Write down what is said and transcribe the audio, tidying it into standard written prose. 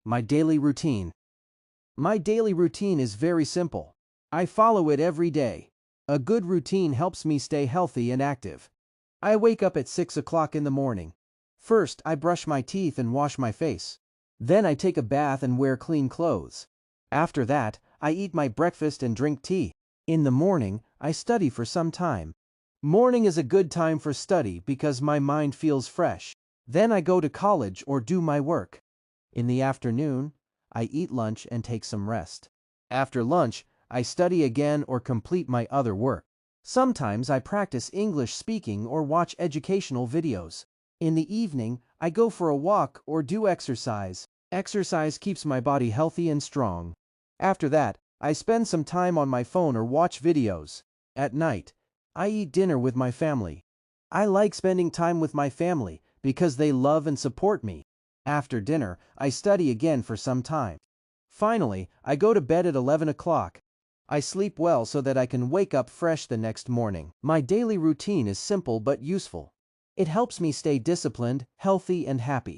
My daily routine. My daily routine is very simple. I follow it every day. A good routine helps me stay healthy and active. I wake up at 6 o'clock in the morning. First, I brush my teeth and wash my face. Then I take a bath and wear clean clothes. After that, I eat my breakfast and drink tea. In the morning, I study for some time. Morning is a good time for study because my mind feels fresh. Then I go to college or do my work. In the afternoon, I eat lunch and take some rest. After lunch, I study again or complete my other work. Sometimes I practice English speaking or watch educational videos. In the evening, I go for a walk or do exercise. Exercise keeps my body healthy and strong. After that, I spend some time on my phone or watch videos. At night, I eat dinner with my family. I like spending time with my family because they love and support me. After dinner, I study again for some time. Finally, I go to bed at 11 o'clock. I sleep well so that I can wake up fresh the next morning. My daily routine is simple but useful. It helps me stay disciplined, healthy, and happy.